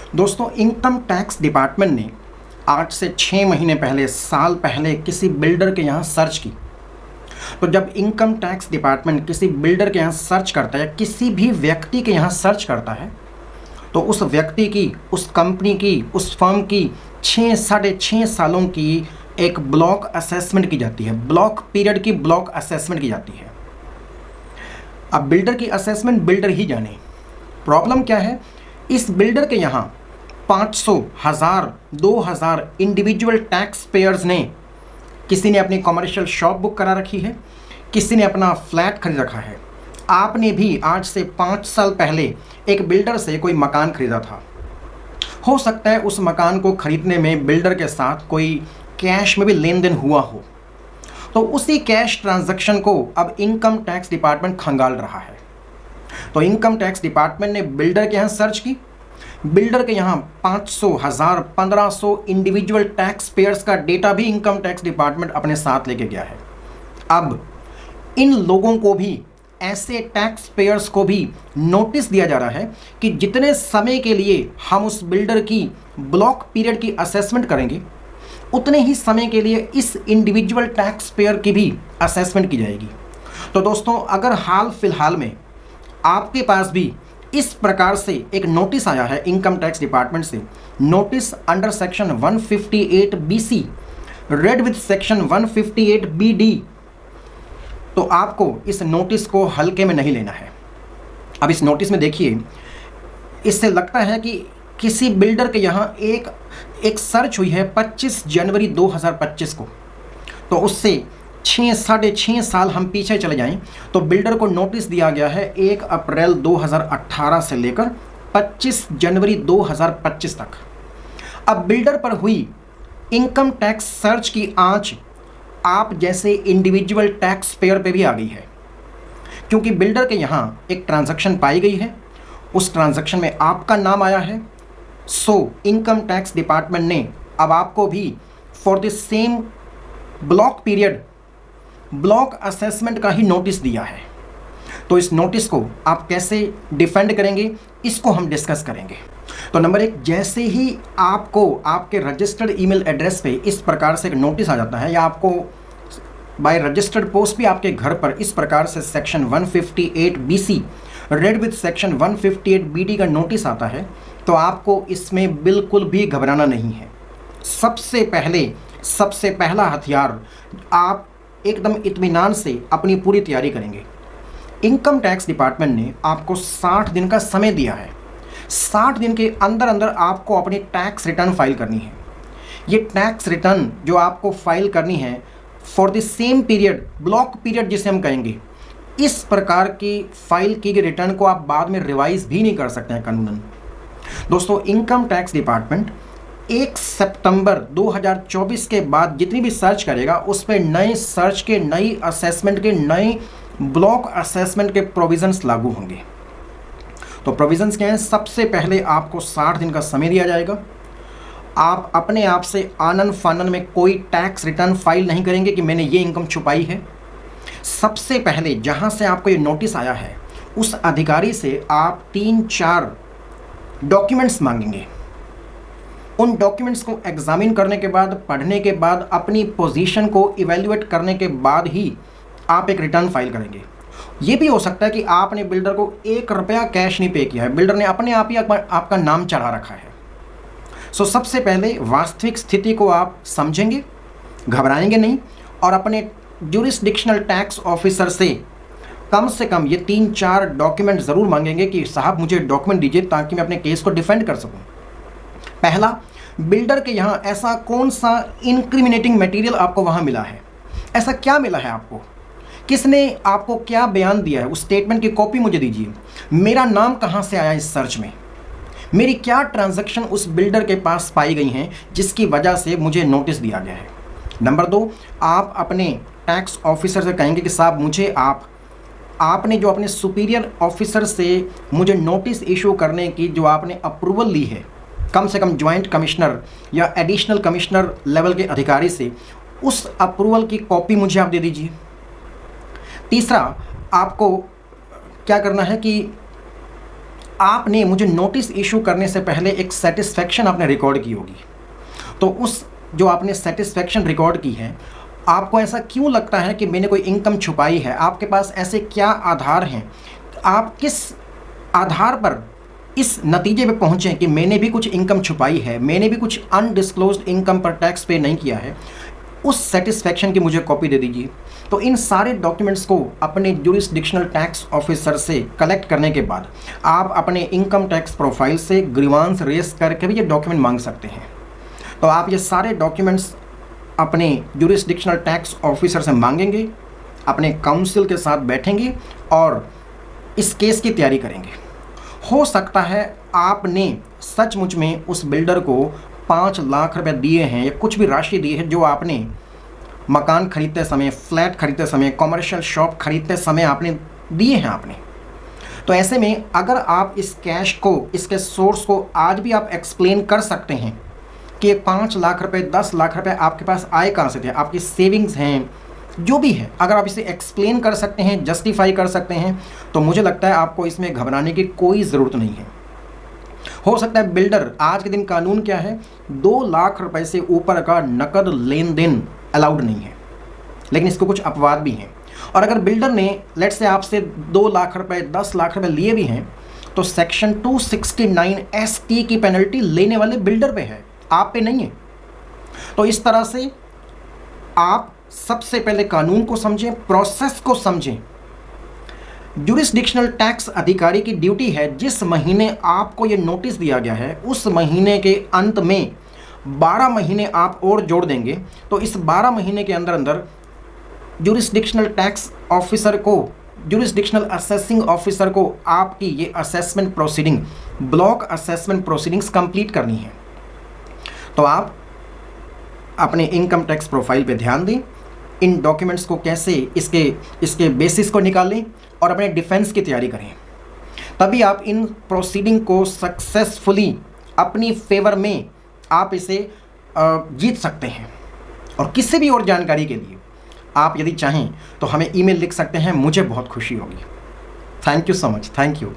दोस्तों, income tax department ने आज से 6 महीने पहले, साल पहले किसी बिल्डर के यहाँ सर्च की। तो जब इनकम टैक्स डिपार्टमेंट किसी बिल्डर के यहाँ सर्च करता है या किसी भी व्यक्ति के यहाँ सर्च करता है, तो उस व्यक्ति की, उस कंपनी की, उस फर्म की 6-6.5 सालों की एक ब्लॉक असेसमेंट की जाती है। ब्लॉक पीरियड की ब्लॉक असेसमेंट की जाती है। अब बिल्डर की असेसमेंट बिल्डर ही जाने। प्रॉब्लम क्या है, इस बिल्डर के यहाँ 500, 1000, 2000 इंडिविजुअल टैक्स पेयर्स ने, किसी ने अपनी कमर्शियल शॉप बुक करा रखी है, किसी ने अपना फ्लैट खरीद रखा है। आपने भी आज से 5 साल पहले एक बिल्डर से कोई मकान खरीदा था। हो सकता है उस मकान को खरीदने में बिल्डर के साथ कोई कैश में भी लेन देन हुआ हो। तो उसी कैश ट्रांजैक्शन को अब इनकम टैक्स डिपार्टमेंट खंगाल रहा है। तो इनकम टैक्स डिपार्टमेंट ने बिल्डर के यहाँ सर्च की। बिल्डर के यहाँ 500, 1000, 1500 इंडिविजुअल टैक्स पेयर्स का डेटा भी इनकम टैक्स डिपार्टमेंट अपने साथ लेके गया है। अब इन लोगों को भी, ऐसे टैक्स पेयर्स को भी नोटिस दिया जा रहा है कि जितने समय के लिए हम उस बिल्डर की ब्लॉक पीरियड की असेसमेंट करेंगे, उतने ही समय के लिए इस इंडिविजुअल टैक्स पेयर की भी असेसमेंट की जाएगी। तो दोस्तों, अगर हाल फिलहाल में आपके पास भी इस प्रकार से एक नोटिस आया है इनकम टैक्स डिपार्टमेंट से, notice under section 158 BC read with section 158 BD, तो आपको इस नोटिस को हल्के में नहीं लेना है। अब इस नोटिस में देखिए, इससे लगता है कि किसी बिल्डर के यहाँ एक सर्च हुई है 25 जनवरी 2025 को। तो उससे 6-6.5 साल हम पीछे चले जाएं तो बिल्डर को नोटिस दिया गया है 1 अप्रैल 2018 से लेकर 25 जनवरी 2025 तक। अब बिल्डर पर हुई इनकम टैक्स सर्च की आंच आप जैसे इंडिविजुअल टैक्स पेयर पे भी आ गई है, क्योंकि बिल्डर के यहाँ एक ट्रांजैक्शन पाई गई है। उस ट्रांजैक्शन में आपका नाम आया है। सो इनकम टैक्स डिपार्टमेंट ने अब आपको भी for the same block period block assessment का ही नोटिस दिया है। तो इस नोटिस को आप कैसे डिफेंड करेंगे, इसको हम डिस्कस करेंगे। तो नंबर 1, जैसे ही आपको आपके रजिस्टर्ड ईमेल एड्रेस पे इस प्रकार से एक नोटिस आ जाता है, या आपको बाय रजिस्टर्ड पोस्ट भी आपके घर पर इस प्रकार से section 158 BC read with section 158 BD का नोटिस आता है, तो आपको इसमें बिल्कुल भी घबराना नहीं है। सबसे पहला हथियार, आप एकदम इत्मीनान से अपनी पूरी तैयारी करेंगे। इनकम टैक्स डिपार्टमेंट ने आपको 60 दिन का समय दिया है। 60 दिन के अंदर अंदर आपको अपनी टैक्स रिटर्न फाइल करनी है। ये टैक्स रिटर्न जो आपको फाइल करनी है for the same period, block period जिसे हम कहेंगे, इस प्रकार की फाइल की गई रिटर्न को आप बाद में रिवाइज भी नहीं कर सकते हैं कानूनन। दोस्तों, इनकम टैक्स डिपार्टमेंट 1 सितंबर 2024 के बाद जितनी भी सर्च करेगा, उस पर नए सर्च के, नई असेसमेंट के, नए ब्लॉक असेसमेंट के प्रोविजंस लागू होंगे। तो प्रोविजंस क्या हैं? सबसे पहले आपको 60 दिन का समय दिया जाएगा। आप अपने आप से आनन फानन में कोई टैक्स रिटर्न फाइल नहीं करेंगे कि मैंने ये इनकम छुपाई है। सबसे पहले जहां से आपको ये नोटिस आया है, उस अधिकारी से आप 3-4 डॉक्यूमेंट्स मांगेंगे। उन डॉक्यूमेंट्स को एग्जामिन करने के बाद, पढ़ने के बाद, अपनी पोजीशन को इवैल्यूएट करने के बाद ही आप एक रिटर्न फाइल करेंगे। ये भी हो सकता है कि आपने बिल्डर को 1 रुपया कैश नहीं पे किया है, बिल्डर ने अपने आप ही आपका नाम चढ़ा रखा है। सो सबसे पहले वास्तविक स्थिति को आप समझेंगे, घबराएंगे नहीं, और अपने ज्यूरिसडिक्शनल टैक्स ऑफिसर से कम ये 3-4 डॉक्यूमेंट ज़रूर मांगेंगे कि साहब मुझे डॉक्यूमेंट दीजिए ताकि मैं अपने केस को डिफेंड कर सकूं। पहला, बिल्डर के यहाँ ऐसा कौन सा इनक्रिमिनेटिंग मटेरियल आपको वहाँ मिला है, ऐसा क्या मिला है आपको, किसने आपको क्या बयान दिया है, उस स्टेटमेंट की कॉपी मुझे दीजिए। मेरा नाम कहाँ से आया इस सर्च में, मेरी क्या ट्रांजैक्शन उस बिल्डर के पास पाई गई हैं जिसकी वजह से मुझे नोटिस दिया गया है। नंबर 2, आप अपने टैक्स ऑफिसर से कहेंगे कि साहब मुझे आपने जो अपने सुपीरियर ऑफिसर से मुझे नोटिस इशू करने की जो आपने अप्रूवल ली है, कम से कम जॉइंट कमिश्नर या एडिशनल कमिश्नर लेवल के अधिकारी से, उस अप्रूवल की कॉपी मुझे आप दे दीजिए। तीसरा, आपको क्या करना है कि आपने मुझे नोटिस इशू करने से पहले एक सेटिस्फेक्शन आपने रिकॉर्ड की होगी। तो उस जो आपने सेटिस्फेक्शन रिकॉर्ड की है, आपको ऐसा क्यों लगता है कि मैंने कोई इनकम छुपाई है? आपके पास ऐसे क्या आधार हैं? आप किस आधार पर इस नतीजे पे पहुँचे कि मैंने भी कुछ इनकम छुपाई है, मैंने भी कुछ अनडिस्क्लोज्ड इनकम पर टैक्स पे नहीं किया है? उस सेटिस्फेक्शन की मुझे कॉपी दे दीजिए। तो इन सारे डॉक्यूमेंट्स को अपने ज्यूरिसडिक्शनल टैक्स ऑफिसर से कलेक्ट करने के बाद आप अपने इनकम टैक्स प्रोफाइल से ग्रीवांस रेस करके भी ये डॉक्यूमेंट मांग सकते हैं। तो आप ये सारे डॉक्यूमेंट्स अपने ज्यूरिसडिक्शनल टैक्स ऑफिसर से मांगेंगे, अपने काउंसिल के साथ बैठेंगे और इस केस की तैयारी करेंगे। हो सकता है आपने सचमुच में उस बिल्डर को 5 लाख रुपए दिए हैं या कुछ भी राशि दी है जो आपने मकान खरीदते समय, फ्लैट खरीदते समय, कमर्शियल शॉप खरीदते समय आपने दिए हैं आपने। तो ऐसे में अगर आप इस कैश को, इसके सोर्स को आज भी आप एक्सप्लेन कर सकते हैं कि 5 लाख रुपए, 10 लाख रुपए आपके पास आए कहाँ से थे, आपकी सेविंग्स हैं, जो भी है, अगर आप इसे एक्सप्लेन कर सकते हैं, जस्टिफाई कर सकते हैं, तो मुझे लगता है आपको इसमें घबराने की कोई ज़रूरत नहीं है। हो सकता है बिल्डर, आज के दिन कानून क्या है, 2 लाख रुपए से ऊपर का नकद लेन देन अलाउड नहीं है, लेकिन इसको कुछ अपवाद भी हैं। और अगर बिल्डर ने लेट से आपसे 2 लाख रुपए, 10 लाख रुपए लिए भी हैं, तो सेक्शन 269 ST की पेनल्टी लेने वाले बिल्डर पे है, आप पे नहीं है। तो इस तरह से आप सबसे पहले कानून को समझें, प्रोसेस को समझें। ज्यूरिसडिक्शनल टैक्स अधिकारी की ड्यूटी है, जिस महीने आपको ये नोटिस दिया गया है उस महीने के अंत में 12 महीने आप और जोड़ देंगे, तो इस 12 महीने के अंदर अंदर ज्यूरिसडिक्शनल टैक्स ऑफिसर को, ज्यूरिसडिक्शनल असेसिंग ऑफिसर को आपकी ये assessment proceeding, block assessment proceedings complete करनी है। तो आप अपने इनकम टैक्स प्रोफाइल पे ध्यान दें, इन डॉक्यूमेंट्स को कैसे, इसके बेसिस को निकालें और अपने डिफेंस की तैयारी करें। तभी आप इन प्रोसीडिंग को सक्सेसफुली अपनी फेवर में आप इसे जीत सकते हैं। और किसी भी और जानकारी के लिए आप यदि चाहें तो हमें ईमेल लिख सकते हैं, मुझे बहुत खुशी होगी। Thank you so much, thank you.